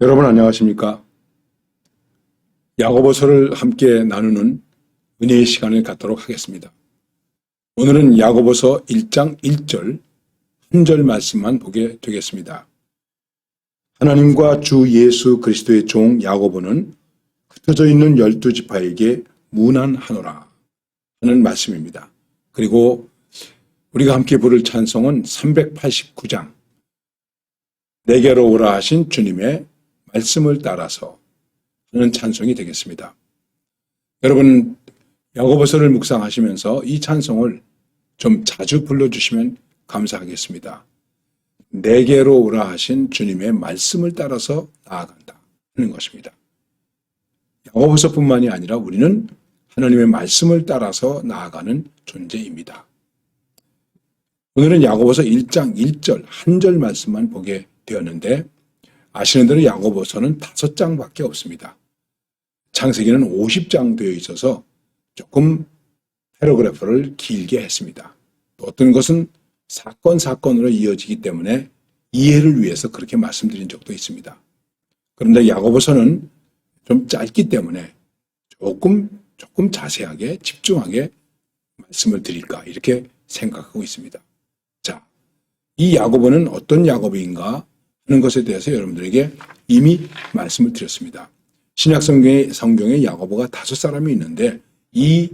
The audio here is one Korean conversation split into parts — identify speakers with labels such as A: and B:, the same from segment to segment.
A: 여러분 안녕하십니까? 야고보서를 함께 나누는 은혜의 시간을 갖도록 하겠습니다. 오늘은 야고보서 1장 1절 한 절 말씀만 보게 되겠습니다. 하나님과 주 예수 그리스도의 종 야고보는 흩어져 있는 12지파에게 문안하노라 하는 말씀입니다. 그리고 우리가 함께 부를 찬송은 389장 내게로 오라 하신 주님의 말씀을 따라서 하는 찬송이 되겠습니다. 여러분 야고보서를 묵상하시면서 이 찬송을 좀 자주 불러주시면 감사하겠습니다. 내게로 오라 하신 주님의 말씀을 따라서 나아간다 하는 것입니다. 야고보서뿐만이 아니라 우리는 하나님의 말씀을 따라서 나아가는 존재입니다. 오늘은 야고보서 1장 1절 한 절 말씀만 보게 되었는데 아시는 대로 야고보서는 5장밖에 없습니다. 창세기는 50장 되어 있어서 조금 패러그래프를 길게 했습니다. 또 어떤 것은 사건으로 이어지기 때문에 이해를 위해서 그렇게 말씀드린 적도 있습니다. 그런데 야고보서는 좀 짧기 때문에 조금 자세하게 집중하게 말씀을 드릴까 이렇게 생각하고 있습니다. 자, 이 야고보는 어떤 야고보인가 하는 것에 대해서 여러분들에게 이미 말씀을 드렸습니다. 신약 성경에 야고보가 5사람이 있는데 이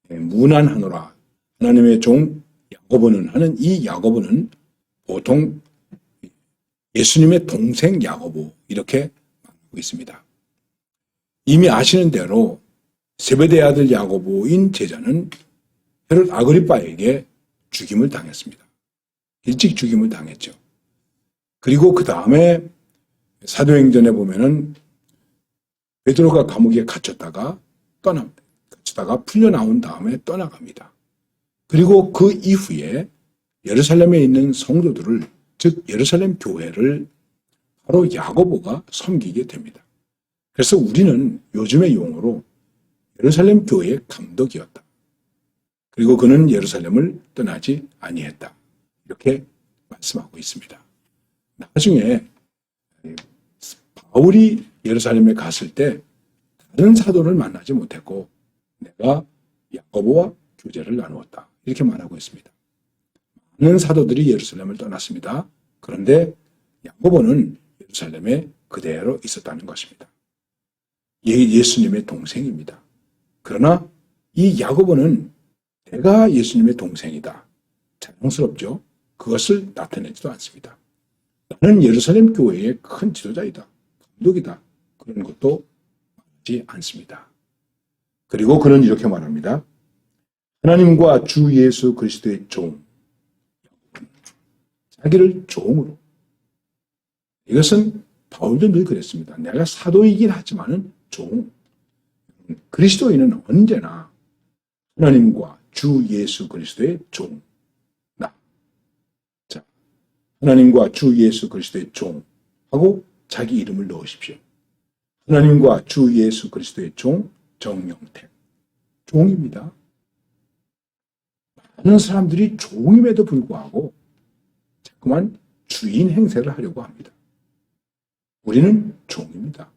A: 문안하노라 하나님의 종 야고보는 하는 이 야고보는 보통 예수님의 동생 야고보 이렇게 말하고 있습니다. 이미 아시는 대로 세베대의 아들 야고보인 제자는 헤롯 아그리빠에게 죽임을 당했습니다. 일찍 죽임을 당했죠. 그리고 그 다음에 사도행전에 보면은 베드로가 감옥에 갇혔다가 풀려 나온 다음에 떠나갑니다. 그리고 그 이후에 예루살렘에 있는 성도들을, 즉 예루살렘 교회를 바로 야고보가 섬기게 됩니다. 그래서 우리는 요즘의 용어로 예루살렘 교회의 감독이었다. 그리고 그는 예루살렘을 떠나지 아니했다. 이렇게 말씀하고 있습니다. 나중에 바울이 예루살렘에 갔을 때 다른 사도를 만나지 못했고 내가 야고보와 교제를 나누었다. 이렇게 말하고 있습니다. 많은 사도들이 예루살렘을 떠났습니다. 그런데 야고보는 예루살렘에 그대로 있었다는 것입니다. 예수님의 동생입니다. 그러나 이 야고보는 내가 예수님의 동생이다. 자랑스럽죠? 그것을 나타내지도 않습니다. 나는 예루살렘 교회의 큰 지도자이다. 감독이다. 그런 것도 말하지 않습니다. 그리고 그는 이렇게 말합니다. 하나님과 주 예수 그리스도의 종. 자기를 종으로. 이것은 바울도 늘 그랬습니다. 내가 사도이긴 하지만은 종. 그리스도인은 언제나 하나님과 주 예수 그리스도의 종. 하나님과 주 예수 그리스도의 종 하고 자기 이름을 넣으십시오. 하나님과 주 예수 그리스도의 종 정영택. 종입니다. 많은 사람들이 종임에도 불구하고 자꾸만 주인 행세를 하려고 합니다. 우리는 종입니다.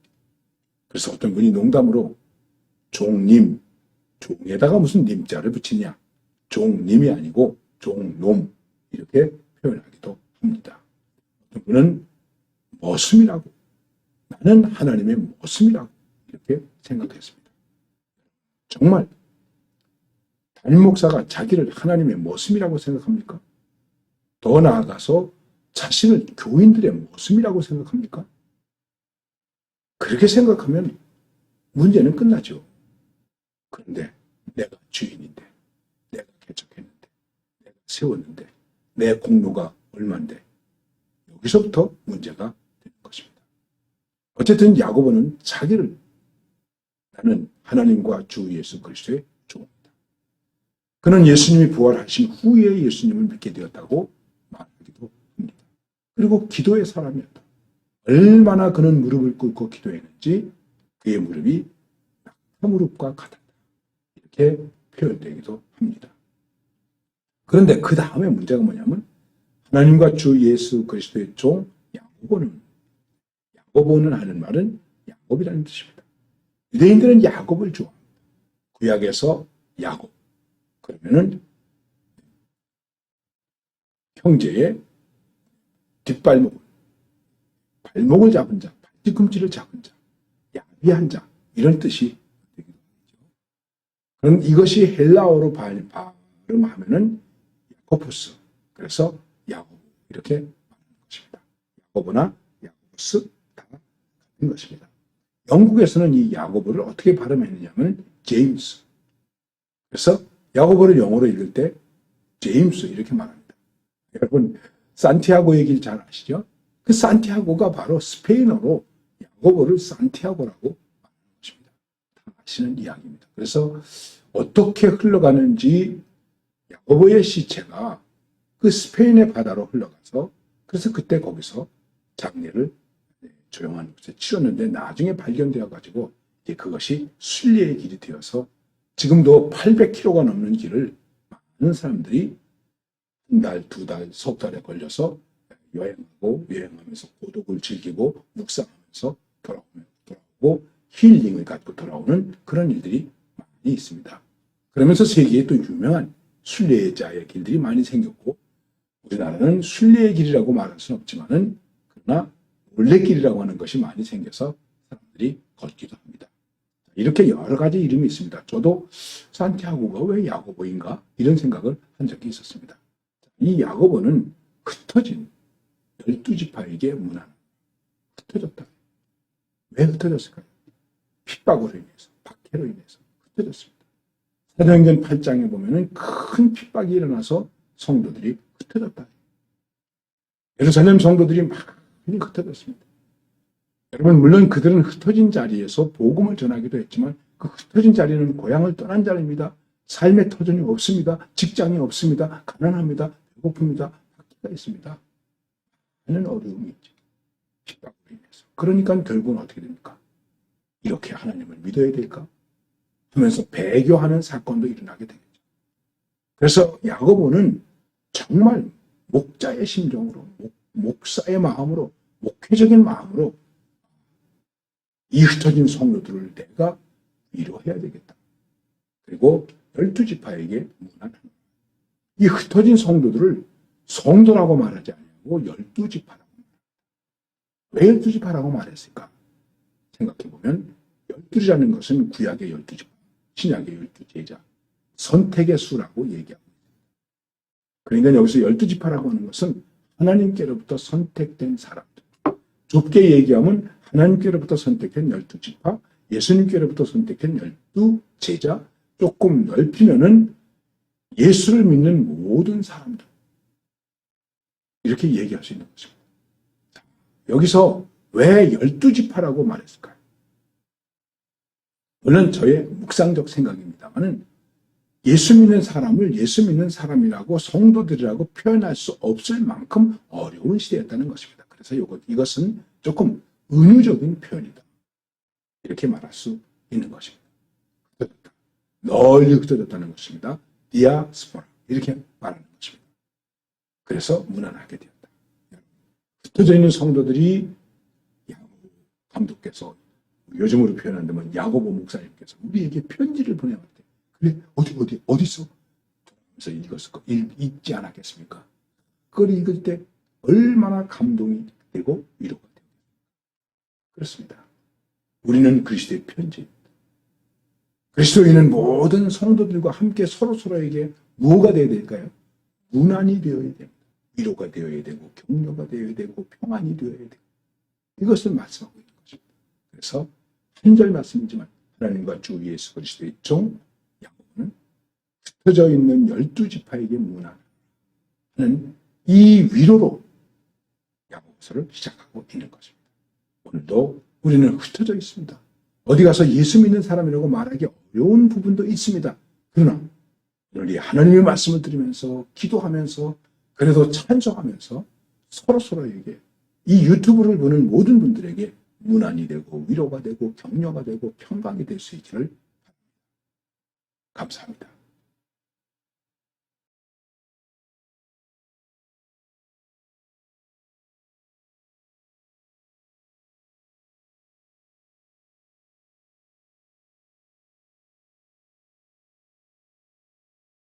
A: 그래서 어떤 분이 농담으로 종님, 종에다가 무슨 님자를 붙이냐. 종님이 아니고 종놈 이렇게 표현하기도 합니다. 어떤 분은 머슴이라고, 나는 하나님의 머슴이라고 이렇게 생각했습니다. 정말 담임 목사가 자기를 하나님의 머슴이라고 생각합니까? 더 나아가서 자신을 교인들의 머슴이라고 생각합니까? 그렇게 생각하면 문제는 끝나죠. 그런데 내가 주인인데, 내가 개척했는데, 내가 세웠는데, 내 공로가 얼마인데 여기서부터 문제가 되는 것입니다. 어쨌든 야고보는 자기를 나는 하나님과 주 예수 그리스도의 종입니다. 그는 예수님이 부활하신 후에 예수님을 믿게 되었다고 말하기도 합니다. 그리고 기도의 사람이었다. 얼마나 그는 무릎을 꿇고 기도했는지 그의 무릎이 낙타 무릎과 같았다. 이렇게 표현되기도 합니다. 그런데 그 다음에 문제가 뭐냐면 하나님과 주 예수 그리스도의 종 야고보는 야고보는 하는 말은 야곱이라는 뜻입니다. 유대인들은 야곱을 좋아합니다. 구약에서 야곱. 그러면은 형제의 뒷발목을, 발목을 잡은 자, 뒤꿈치를 잡은 자, 야비한 자, 이런 뜻이 되기도 하죠. 그럼 이것이 헬라어로 발음하면은 야코푸스. 그래서 야고보 이렇게 말하는 것입니다. 야고보나 야코푸스 다 같은 것입니다. 영국에서는 이 야고보를 어떻게 발음했느냐면 제임스. 그래서 야고보를 영어로 읽을 때 제임스 이렇게 말합니다. 여러분 산티아고의 길 잘 아시죠? 그 산티아고가 바로 스페인어로 야고보를 산티아고라고 말하는 것입니다. 다 아시는 이야기입니다. 그래서 어떻게 흘러가는지 야고보의 시체가 그 스페인의 바다로 흘러가서 그래서 그때 거기서 장례를 조용한 곳에 치렀는데 나중에 발견되어 가지고 이제 그것이 순례의 길이 되어서 지금도 800km가 넘는 길을 많은 사람들이 한 달, 두 달, 석 달에 걸려서 여행하면서 고독을 즐기고 묵상하면서 돌아오고 힐링을 갖고 돌아오는 그런 일들이 많이 있습니다. 그러면서 세계에 또 유명한 순례자의 길들이 많이 생겼고 우리나라는 순례의 길이라고 말할 수는 없지만은 그러나 올레길이라고 하는 것이 많이 생겨서 사람들이 걷기도 합니다. 이렇게 여러 가지 이름이 있습니다. 저도 산티아고가 왜 야고보인가 이런 생각을 한 적이 있었습니다. 이 야고보는 흩어진 12지파에게 문안 흩어졌다. 왜 흩어졌을까요? 핍박으로 인해서, 박해로 인해서 흩어졌습니다. 사도행전 8장에 보면은 큰 핍박이 일어나서 성도들이 흩어졌다. 예루살렘 성도들이 많이 흩어졌습니다. 여러분 물론 그들은 흩어진 자리에서 복음을 전하기도 했지만 그 흩어진 자리는 고향을 떠난 자리입니다. 삶의 터전이 없습니다. 직장이 없습니다. 가난합니다. 배고픕니다. 박해가 있습니다. 많은 어려움이 있죠. 핍박으로 인해서. 그러니까 결국은 어떻게 됩니까? 이렇게 하나님을 믿어야 될까? 하면서 배교하는 사건도 일어나게 되겠죠. 그래서 야고보는 정말 목자의 심정으로, 목사의 마음으로, 목회적인 마음으로 이 흩어진 성도들을 내가 위로해야 되겠다. 그리고 12지파에게 문안합니다. 이 흩어진 성도들을 성도라고 말하지 않고 12지파라고 말합니다. 왜 12지파라고 말했을까? 생각해보면 12라는 것은 구약의 12지파, 신약의 12제자, 선택의 수라고 얘기하고 있습니다. 그러니까 여기서 12지파라고 하는 것은 하나님께로부터 선택된 사람들. 좁게 얘기하면 하나님께로부터 선택한 12지파, 예수님께로부터 선택한 12제자, 조금 넓히면은 예수를 믿는 모든 사람들. 이렇게 얘기할 수 있는 것입니다. 여기서 왜 12지파라고 말했을까요? 물론 저의 묵상적 생각입니다만은 예수 믿는 사람을 예수 믿는 사람이라고 성도들이라고 표현할 수 없을 만큼 어려운 시대였다는 것입니다. 그래서 이것은 조금 은유적인 표현이다. 이렇게 말할 수 있는 것입니다. 흩어졌다. 널리 흩어졌다는 것입니다. 디아스포라. 이렇게 말하는 것입니다. 그래서 무난하게 되었다. 흩어져 있는 성도들이 야고보 감독께서 요즘으로 표현한다면 야고보 목사님께서 우리에게 편지를 보내왔대. 그래 어디 있어? 그래서 읽지 않았겠습니까? 그걸 읽을 때 얼마나 감동이 되고 위로가 되고 그렇습니다. 우리는 그리스도의 편지입니다. 그리스도인은 모든 성도들과 함께 서로에게 뭐가 되어야 될까요? 문안이 되어야 됩니다. 위로가 되어야 되고 격려가 되어야 되고 평안이 되어야 되고 이것을 말씀하고 있는 것입니다. 그래서 한 절 말씀이지만 하나님과 주 예수 그리스도의 종 야고보는 흩어져 있는 12지파에게 문안하는 이 위로로 야고보서를 시작하고 있는 것입니다. 오늘도 우리는 흩어져 있습니다. 어디 가서 예수 믿는 사람이라고 말하기 어려운 부분도 있습니다. 그러나 우리 하나님의 말씀을 들으면서 기도하면서 그래도 찬송하면서 서로에게 이 유튜브를 보는 모든 분들에게 문안이 되고 위로가 되고 격려가 되고 평강이 될 수 있기를 바랍니다. 감사합니다.